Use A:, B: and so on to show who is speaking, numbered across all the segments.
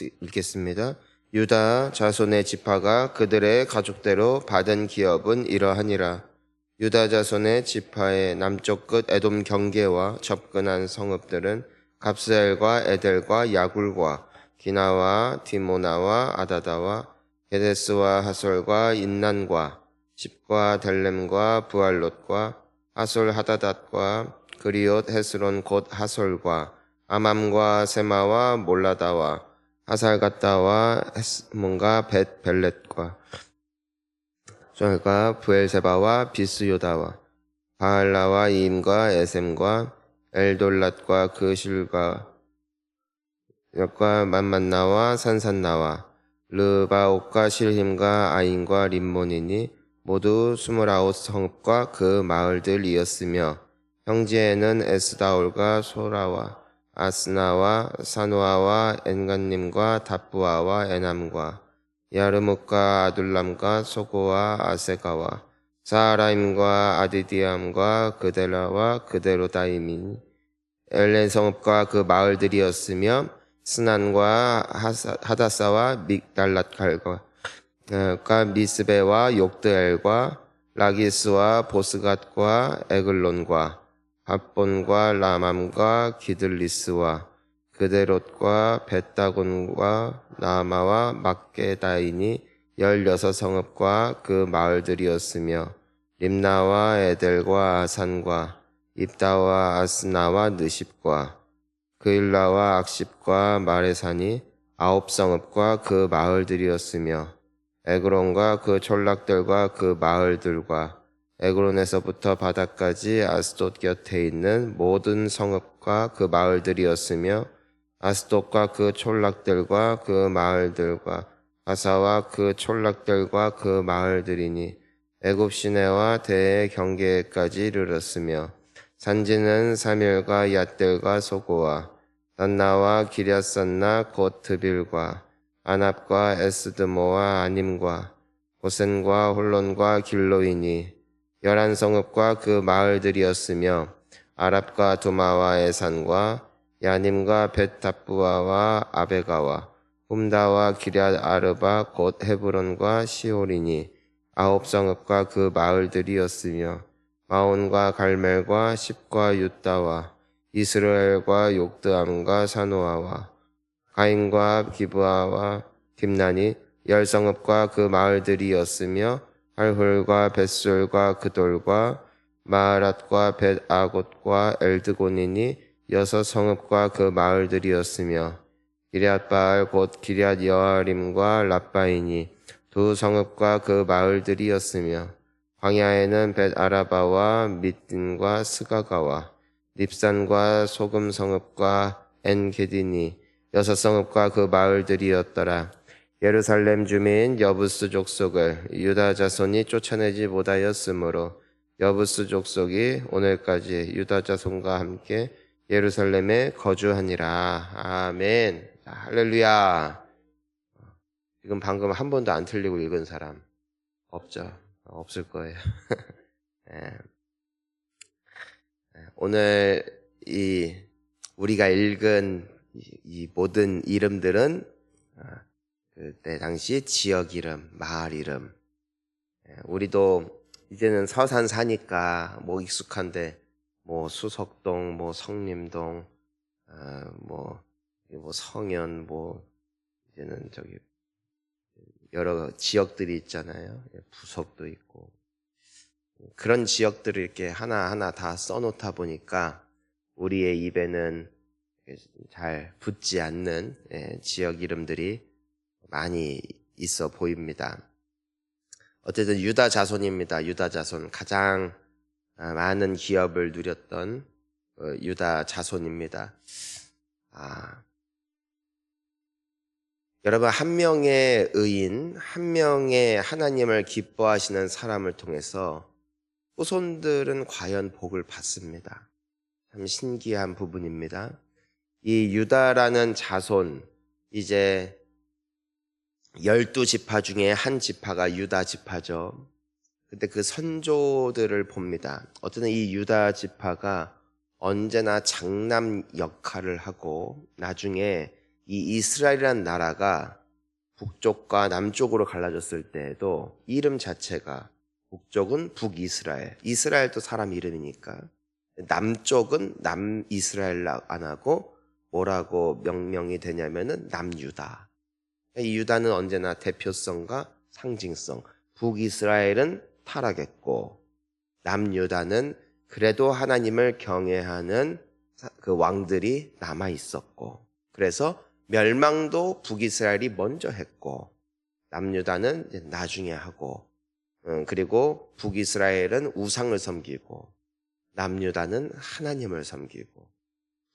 A: 읽겠습니다. 유다 자손의 지파가 그들의 가족대로 받은 기업은 이러하니라. 유다 자손의 지파의 남쪽 끝 에돔 경계와 접근한 성읍들은 갑스엘과 에델과 야굴과 기나와 디모나와 아다다와 게데스와 하솔과 인난과 십과 델렘과 부알롯과 하솔 하다닷과 그리옷 헤스론 곧 하솔과 아맘과 세마와 몰라다와 하살갓다와 헤스몬과 벳 벨렛과 쫄과 부엘세바와 비스요다와 바알라와 이임과 에셈과 엘돌랏과 그 실과 역과 만만나와 산산나와 르바옥과 실힘과 아인과 림몬이니 모두 29성읍과 그 마을들이었으며 형제에는 에스다올과 소라와 아스나와 사노아와 엔간님과 답부아와 에남과 야르묵과 아둘람과 소고와 아세가와 사하라임과 아디디암과 그델라와 그데로다임이 엘렌 성읍과 그 마을들이었으며 스난과 하다사와 믹달랏갈과 미스베와 욕드엘과 라기스와 보스갓과 에글론과 밥본과 라맘과 기들리스와 그데롯과 벳다곤과 나마와 막게다인이 16성읍과 그 마을들이었으며 림나와 에델과 아산과 입다와 아스나와 느십과 그일라와 악십과 마레산이 9성읍과 그 마을들이었으며 에그론과 그 촌락들과 그 마을들과 에그론에서부터 바다까지 아스돗 곁에 있는 모든 성읍과 그 마을들이었으며 아스돗과 그 촌락들과 그 마을들과 가사와 그 촌락들과 그 마을들이니 애굽 시내와 대의 경계까지 이르렀으며 산지는 사밀과 얏들과 소고와 단나와 기랴산나 곧 드빌과 아납과 에스드모와 아님과 고센과 홀론과 길로이니 11성읍과 그 마을들이었으며 아랍과 두마와 에산과 야님과 벳답부아와 아베가와 훔다와 기럇 아르바 곧 헤브론과 시올이니 9성읍과 그 마을들이었으며 마온과 갈멜과 십과 윳다와 이스라엘과 욕드암과 사노아와 가인과 기브아와 딥난이 10성읍과 그 마을들이었으며 할훌과 벳솔과 그돌과 마하랏과 벳아곳과 엘드고니니 6성읍과 그 마을들이었으며 기럇바알 곧 기럇 여아림과 랍바이니 2성읍과 그 마을들이었으며 광야에는 벳아라바와 밑딘과 스가가와 닙산과 소금성읍과 엔게디니 6성읍과 그 마을들이었더라. 예루살렘 주민 여부스 족속을 유다 자손이 쫓아내지 못하였으므로 여부스 족속이 오늘까지 유다 자손과 함께 예루살렘에 거주하니라. 아멘. 할렐루야. 지금 방금 한 번도 안 틀리고 읽은 사람 없죠? 없을 거예요. 오늘 우리가 읽은 이 모든 이름들은 그때 당시 지역 이름, 마을 이름. 우리도 이제는 서산 사니까 뭐 익숙한데 뭐 수석동, 뭐 성림동, 뭐 성현, 뭐 이제는 저기 여러 지역들이 있잖아요. 부석도 있고 그런 지역들을 이렇게 하나하나 다 써놓다 보니까 우리의 입에는 잘 붙지 않는 지역 이름들이 많이 있어 보입니다. 어쨌든 유다 자손입니다. 유다 자손 가장 많은 기업을 누렸던 유다 자손입니다. 여러분, 한 명의 의인, 한 명의 하나님을 기뻐하시는 사람을 통해서 후손들은 과연 복을 받습니다. 참 신기한 부분입니다. 이 유다라는 자손, 이제 12지파 중에 한 지파가 유다 지파죠. 근데 그 선조들을 봅니다. 어쨌든 이 유다 지파가 언제나 장남 역할을 하고 나중에 이 이스라엘이라는 나라가 북쪽과 남쪽으로 갈라졌을 때에도 이름 자체가 북쪽은 북이스라엘, 이스라엘도 사람 이름이니까 남쪽은 남이스라엘 안 하고 뭐라고 명명이 되냐면은 남유다. 이 유다는 언제나 대표성과 상징성, 북이스라엘은 타락했고 남유다는 그래도 하나님을 경외하는 그 왕들이 남아 있었고, 그래서 멸망도 북이스라엘이 먼저 했고 남유다는 이제 나중에 하고, 그리고 북이스라엘은 우상을 섬기고 남유다는 하나님을 섬기고,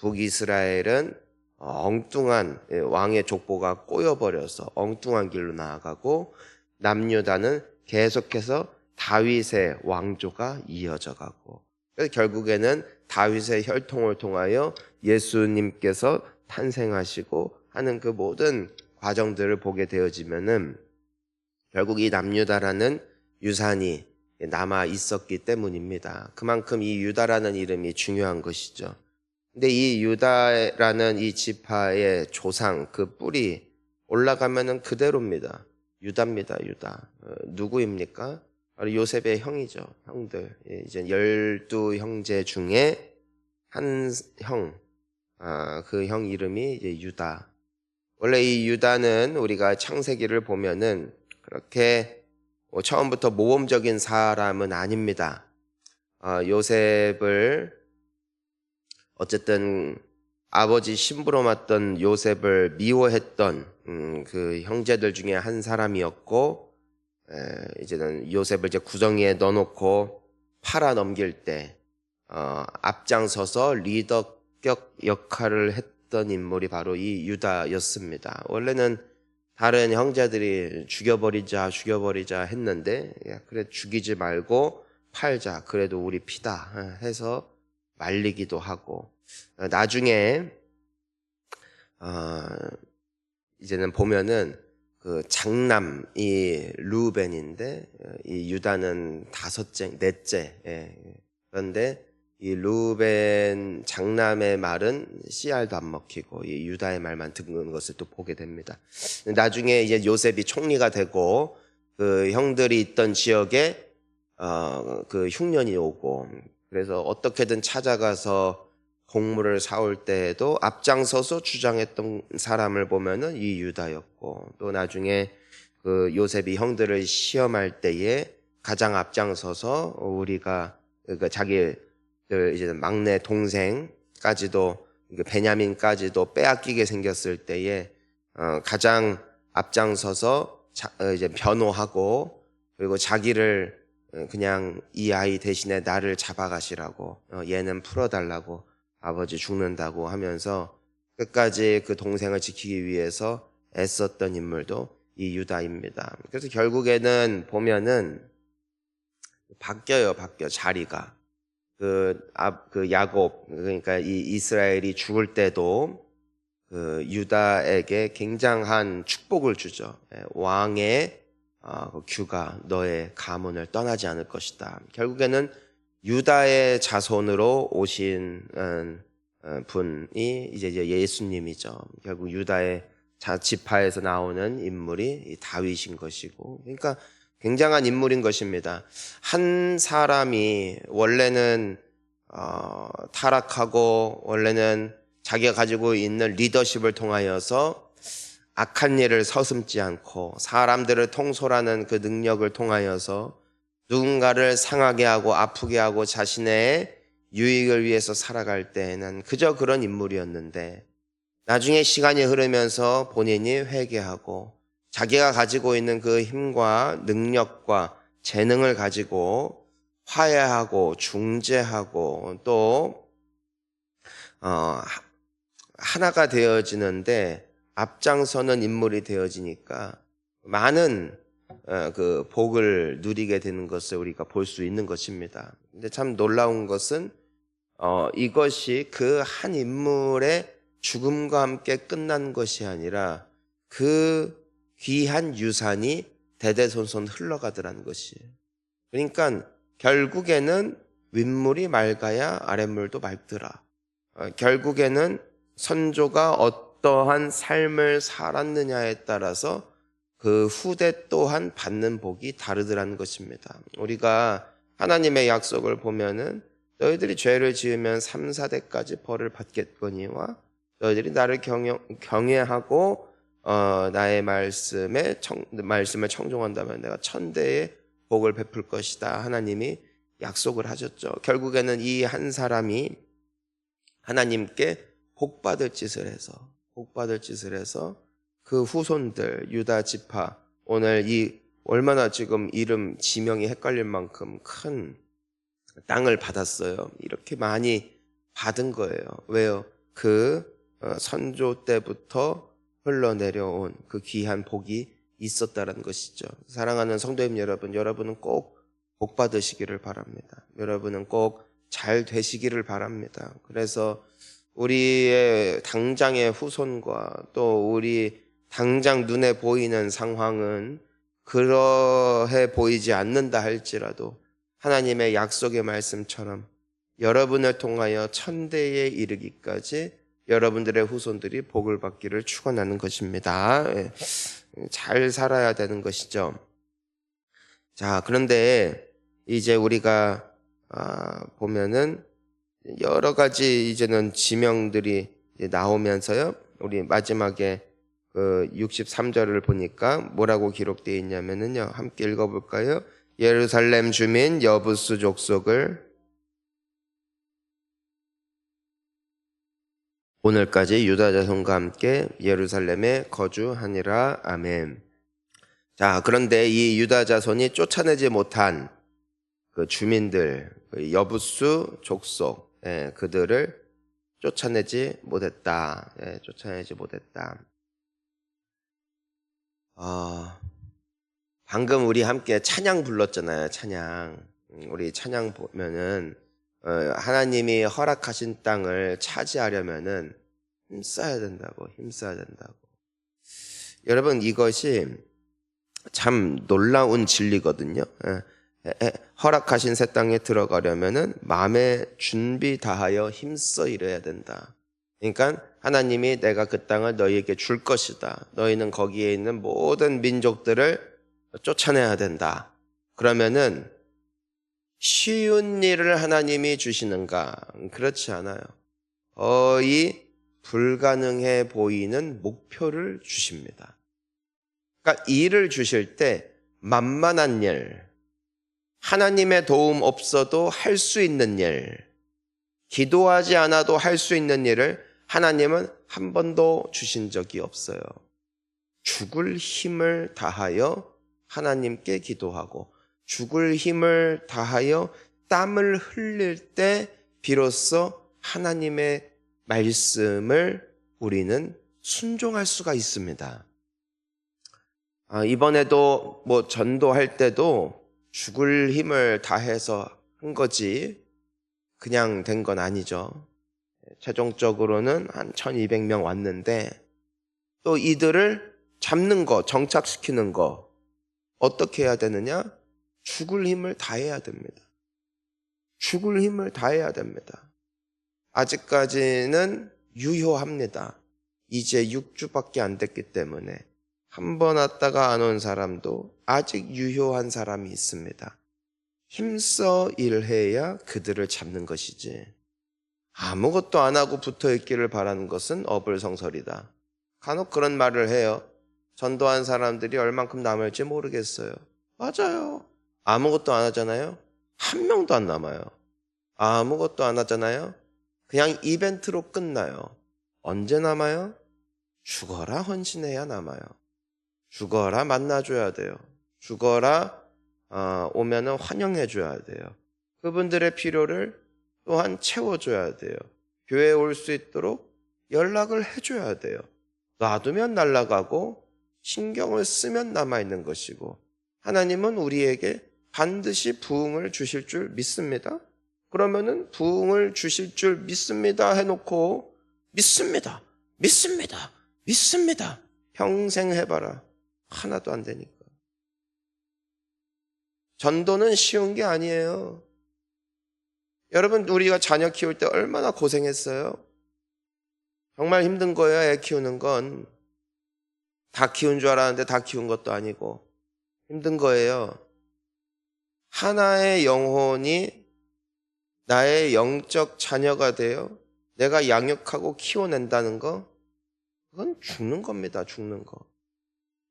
A: 북이스라엘은 엉뚱한 왕의 족보가 꼬여버려서 엉뚱한 길로 나아가고, 남유다는 계속해서 다윗의 왕조가 이어져 가고, 그래서 결국에는 다윗의 혈통을 통하여 예수님께서 탄생하시고 하는 그 모든 과정들을 보게 되어지면은 결국 이 남유다라는 유산이 남아 있었기 때문입니다. 그만큼 이 유다라는 이름이 중요한 것이죠. 근데 이 유다라는 이 지파의 조상, 그 뿌리 올라가면은 그대로입니다. 유다입니다, 유다. 누구입니까? 바로 요셉의 형이죠, 형들. 이제 12형제 중에 한 형, 그 형 이름이 이제 유다. 원래 이 유다는 우리가 창세기를 보면은 그렇게 처음부터 모범적인 사람은 아닙니다. 요셉을 어쨌든 아버지 심부름 왔던 요셉을 미워했던 그 형제들 중에 한 사람이었고, 이제는 요셉을 이제 구덩이에 넣어놓고 팔아 넘길 때 앞장서서 리더격 역할을 했던 인물이 바로 이 유다였습니다. 원래는 다른 형제들이 죽여버리자 했는데, 그래 죽이지 말고 팔자, 그래도 우리 피다 해서 말리기도 하고, 나중에 이제는 보면은 그 장남이 르우벤인데 이 유다는 넷째. 그런데 이 르우벤 장남의 말은 씨알도 안 먹히고 이 유다의 말만 듣는 것을 또 보게 됩니다. 나중에 이제 요셉이 총리가 되고 그 형들이 있던 지역에 그 흉년이 오고, 그래서 어떻게든 찾아가서 곡물을 사올 때에도 앞장서서 주장했던 사람을 보면은 이 유다였고, 또 나중에 그 요셉이 형들을 시험할 때에 가장 앞장서서 우리가 그러니까 자기 이제 막내 동생까지도 베냐민까지도 빼앗기게 생겼을 때에 가장 앞장서서 이제 변호하고, 그리고 자기를 그냥 이 아이 대신에 나를 잡아가시라고, 얘는 풀어달라고, 아버지 죽는다고 하면서 끝까지 그 동생을 지키기 위해서 애썼던 인물도 이 유다입니다. 그래서 결국에는 보면은 바뀌어 자리가. 그 야곱, 그러니까 이 이스라엘이 죽을 때도 그 유다에게 굉장한 축복을 주죠. 왕의 규가 너의 가문을 떠나지 않을 것이다. 결국에는 유다의 자손으로 오신 분이 이제 예수님이죠. 결국 유다의 지파에서 나오는 인물이 다윗인 것이고, 그러니까 굉장한 인물인 것입니다. 한 사람이 원래는 타락하고 원래는 자기가 가지고 있는 리더십을 통하여서 악한 일을 서슴지 않고 사람들을 통솔하는 그 능력을 통하여서 누군가를 상하게 하고 아프게 하고 자신의 유익을 위해서 살아갈 때에는 그저 그런 인물이었는데, 나중에 시간이 흐르면서 본인이 회개하고 자기가 가지고 있는 그 힘과 능력과 재능을 가지고 화해하고 중재하고 또 하나가 되어지는데 앞장서는 인물이 되어지니까 많은 그 복을 누리게 되는 것을 우리가 볼 수 있는 것입니다. 근데 참 놀라운 것은 이것이 그 한 인물의 죽음과 함께 끝난 것이 아니라 그 귀한 유산이 대대손손 흘러가더라는 것이에요. 그러니까 결국에는 윗물이 맑아야 아랫물도 맑더라. 결국에는 선조가 어떠한 삶을 살았느냐에 따라서 그 후대 또한 받는 복이 다르더라는 것입니다. 우리가 하나님의 약속을 보면은 너희들이 죄를 지으면 3, 4대까지 벌을 받겠거니와 너희들이 나를 경외하고 나의 말씀을 청종한다면 내가 1000대의 복을 베풀 것이다. 하나님이 약속을 하셨죠. 결국에는 이 한 사람이 하나님께 복받을 짓을 해서 그 후손들 유다 지파, 오늘 이 얼마나 지금 이름 지명이 헷갈릴 만큼 큰 땅을 받았어요. 이렇게 많이 받은 거예요. 왜요? 그 선조 때부터 흘러내려온 그 귀한 복이 있었다는 것이죠. 사랑하는 성도님 여러분, 여러분은 꼭 복 받으시기를 바랍니다. 여러분은 꼭 잘 되시기를 바랍니다. 그래서 우리의 당장의 후손과 또 우리 당장 눈에 보이는 상황은 그러해 보이지 않는다 할지라도 하나님의 약속의 말씀처럼 여러분을 통하여 1000대에 이르기까지 여러분들의 후손들이 복을 받기를 축원하는 것입니다. 잘 살아야 되는 것이죠. 자, 그런데 이제 우리가 보면은 여러 가지 이제는 지명들이 나오면서요. 우리 마지막에 그 63절을 보니까 뭐라고 기록되어 있냐면은요. 함께 읽어볼까요? 예루살렘 주민 여부수 족속을 오늘까지 유다 자손과 함께 예루살렘에 거주하니라. 아멘. 자, 그런데 이 유다 자손이 쫓아내지 못한 그 주민들, 그 여부수 족속, 그들을 쫓아내지 못했다. 쫓아내지 못했다. 방금 우리 함께 찬양 불렀잖아요. 찬양. 우리 찬양 보면은 하나님이 허락하신 땅을 차지하려면은 힘써야 된다고. 여러분, 이것이 참 놀라운 진리거든요. 허락하신 새 땅에 들어가려면은 마음의 준비 다하여 힘써 일해야 된다. 그러니까 하나님이 내가 그 땅을 너희에게 줄 것이다. 너희는 거기에 있는 모든 민족들을 쫓아내야 된다. 그러면은 쉬운 일을 하나님이 주시는가? 그렇지 않아요. 거의 불가능해 보이는 목표를 주십니다. 그러니까 일을 주실 때 만만한 일, 하나님의 도움 없어도 할 수 있는 일, 기도하지 않아도 할 수 있는 일을 하나님은 한 번도 주신 적이 없어요. 죽을 힘을 다하여 하나님께 기도하고 죽을 힘을 다하여 땀을 흘릴 때 비로소 하나님의 말씀을 우리는 순종할 수가 있습니다. 이번에도 전도할 때도 죽을 힘을 다해서 한 거지 그냥 된 건 아니죠. 최종적으로는 한 1200명 왔는데 또 이들을 잡는 거, 정착시키는 거 어떻게 해야 되느냐? 죽을 힘을 다해야 됩니다. 죽을 힘을 다해야 됩니다. 아직까지는 유효합니다. 이제 6주밖에 안 됐기 때문에 한 번 왔다가 안 온 사람도 아직 유효한 사람이 있습니다. 힘써 일해야 그들을 잡는 것이지 아무것도 안 하고 붙어있기를 바라는 것은 어불성설이다. 간혹 그런 말을 해요. 전도한 사람들이 얼만큼 남을지 모르겠어요. 맞아요. 아무것도 안 하잖아요. 한 명도 안 남아요. 아무것도 안 하잖아요. 그냥 이벤트로 끝나요. 언제 남아요? 죽어라 헌신해야 남아요. 죽어라 만나줘야 돼요. 죽어라 오면은 환영해줘야 돼요. 그분들의 필요를 또한 채워줘야 돼요. 교회에 올 수 있도록 연락을 해줘야 돼요. 놔두면 날아가고 신경을 쓰면 남아있는 것이고 하나님은 우리에게 반드시 부흥을 주실 줄 믿습니다. 그러면은 부흥을 주실 줄 믿습니다 해놓고 믿습니다. 평생 해봐라. 하나도 안 되니까. 전도는 쉬운 게 아니에요. 여러분 우리가 자녀 키울 때 얼마나 고생했어요. 정말 힘든 거예요. 애 키우는 건. 다 키운 줄 알았는데 다 키운 것도 아니고 힘든 거예요. 하나의 영혼이 나의 영적 자녀가 되어 내가 양육하고 키워낸다는 거, 그건 죽는 겁니다. 죽는 거.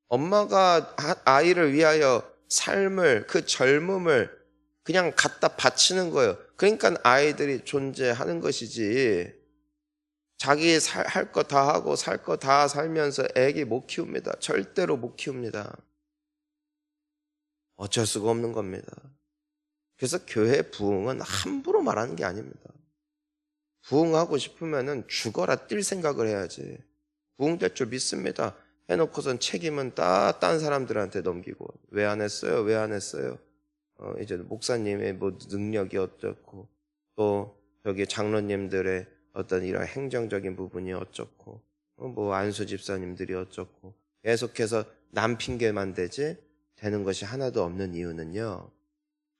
A: 엄마가 아이를 위하여 삶을, 그 젊음을 그냥 갖다 바치는 거예요. 그러니까 아이들이 존재하는 것이지. 자기 할 거 다 하고 살 거 다 살면서 애기 못 키웁니다. 절대로 못 키웁니다. 어쩔 수가 없는 겁니다. 그래서 교회 부흥은 함부로 말하는 게 아닙니다. 부흥하고 싶으면은 죽어라 뛸 생각을 해야지. 부흥될 줄 믿습니다. 해놓고선 책임은 딴 사람들한테 넘기고 왜 안 했어요? 왜 안 했어요? 이제 목사님의 뭐 능력이 어떻고 또 저기 장로님들의 어떤 이런 행정적인 부분이 어쩌고 뭐 안수 집사님들이 어쩌고 계속해서 남 핑계만 대지 되는 것이 하나도 없는 이유는요.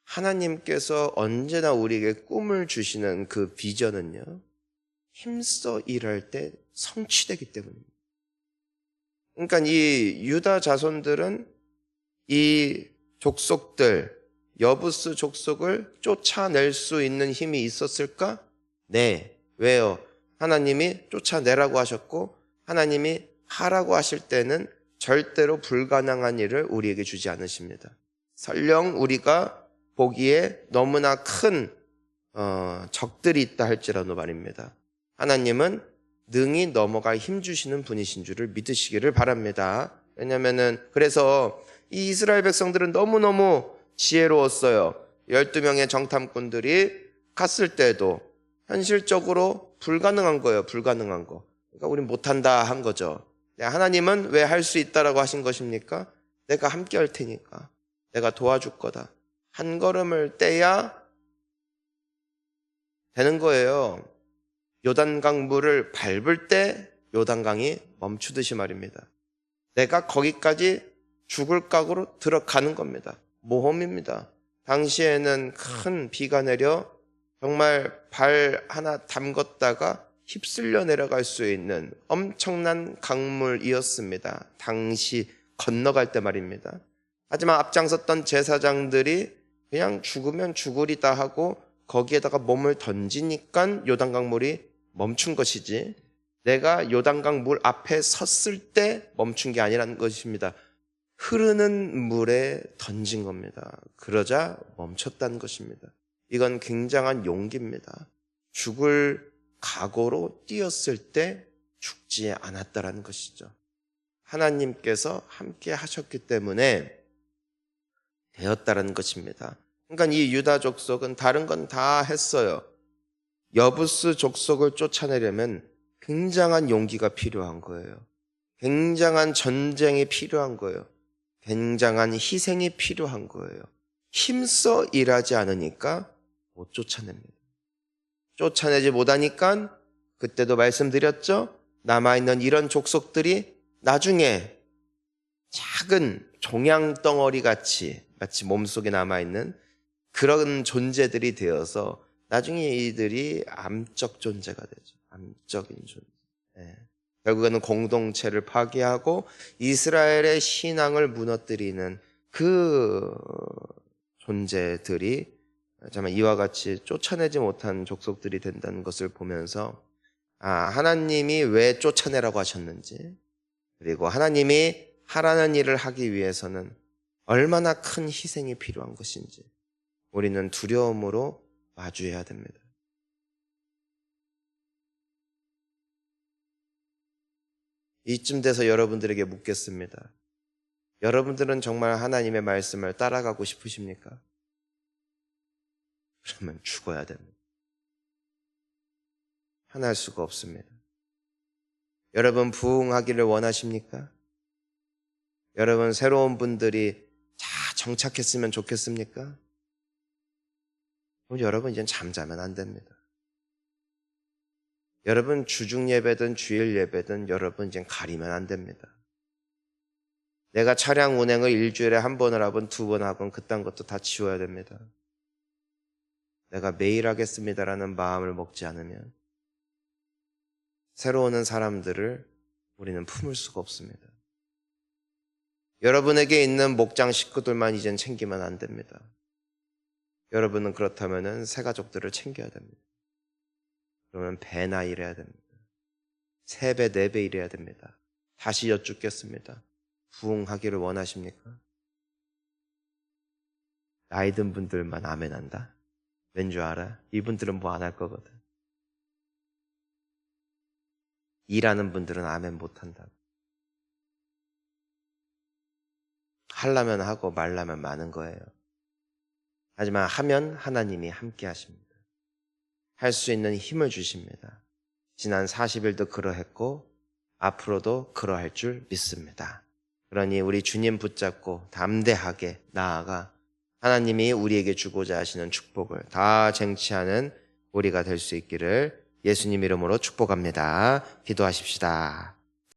A: 하나님께서 언제나 우리에게 꿈을 주시는 그 비전은요. 힘써 일할 때 성취되기 때문입니다. 그러니까 이 유다 자손들은 이 족속들, 여부스 족속을 쫓아낼 수 있는 힘이 있었을까? 네. 왜요? 하나님이 쫓아내라고 하셨고 하나님이 하라고 하실 때는 절대로 불가능한 일을 우리에게 주지 않으십니다. 설령 우리가 보기에 너무나 큰 적들이 있다 할지라도 말입니다. 하나님은 능히 넘어갈 힘 주시는 분이신 줄을 믿으시기를 바랍니다. 왜냐하면은 그래서 이 이스라엘 백성들은 너무너무 지혜로웠어요. 12명의 정탐꾼들이 갔을 때도 현실적으로 불가능한 거예요. 불가능한 거. 그러니까 우린 못한다 한 거죠. 하나님은 왜 할 수 있다라고 하신 것입니까? 내가 함께 할 테니까. 내가 도와줄 거다. 한 걸음을 떼야 되는 거예요. 요단강 물을 밟을 때 요단강이 멈추듯이 말입니다. 내가 거기까지 죽을 각오로 들어가는 겁니다. 모험입니다. 당시에는 큰 비가 내려 정말 발 하나 담궜다가 휩쓸려 내려갈 수 있는 엄청난 강물이었습니다. 당시 건너갈 때 말입니다. 하지만 앞장섰던 제사장들이 그냥 죽으면 죽으리다 하고 거기에다가 몸을 던지니까 요단강 물이 멈춘 것이지 내가 요단강 물 앞에 섰을 때 멈춘 게 아니라는 것입니다. 흐르는 물에 던진 겁니다. 그러자 멈췄다는 것입니다. 이건 굉장한 용기입니다. 죽을 각오로 뛰었을 때 죽지 않았다라는 것이죠. 하나님께서 함께 하셨기 때문에 되었다라는 것입니다. 그러니까 이 유다 족속은 다른 건 다 했어요. 여부스 족속을 쫓아내려면 굉장한 용기가 필요한 거예요. 굉장한 전쟁이 필요한 거예요. 굉장한 희생이 필요한 거예요. 힘써 일하지 않으니까 못 쫓아냅니다. 쫓아내지 못하니까 그때도 말씀드렸죠. 남아있는 이런 족속들이 나중에 작은 종양덩어리 같이 마치 몸속에 남아있는 그런 존재들이 되어서 나중에 이들이 암적 존재가 되죠. 암적인 존재. 네. 결국에는 공동체를 파괴하고 이스라엘의 신앙을 무너뜨리는 그 존재들이 정말 이와 같이 쫓아내지 못한 족속들이 된다는 것을 보면서 하나님이 왜 쫓아내라고 하셨는지 그리고 하나님이 하라는 일을 하기 위해서는 얼마나 큰 희생이 필요한 것인지 우리는 두려움으로 마주해야 됩니다. 이쯤 돼서 여러분들에게 묻겠습니다. 여러분들은 정말 하나님의 말씀을 따라가고 싶으십니까? 그러면 죽어야 됩니다. 편할 수가 없습니다. 여러분 부흥하기를 원하십니까? 여러분 새로운 분들이 다 정착했으면 좋겠습니까? 그럼 여러분 이젠 잠자면 안 됩니다. 여러분 주중 예배든 주일 예배든 여러분 이젠 가리면 안 됩니다. 내가 차량 운행을 일주일에 한 번을 하건 두 번 하건 그딴 것도 다 치워야 됩니다. 내가 매일 하겠습니다라는 마음을 먹지 않으면 새로 오는 사람들을 우리는 품을 수가 없습니다. 여러분에게 있는 목장 식구들만 이젠 챙기면 안 됩니다. 여러분은 그렇다면 새 가족들을 챙겨야 됩니다. 그러면 배나 일해야 됩니다. 3배, 4배 일해야 됩니다. 다시 여쭙겠습니다. 부흥하기를 원하십니까? 나이 든 분들만 아멘 한다? 왠 줄 알아? 이분들은 뭐 안 할 거거든. 일하는 분들은 아멘 못 한다고. 하려면 하고 말라면 마는 거예요. 하지만 하면 하나님이 함께 하십니다. 할 수 있는 힘을 주십니다. 지난 40일도 그러했고 앞으로도 그러할 줄 믿습니다. 그러니 우리 주님 붙잡고 담대하게 나아가 하나님이 우리에게 주고자 하시는 축복을 다 쟁취하는 우리가 될 수 있기를 예수님 이름으로 축복합니다. 기도하십시다.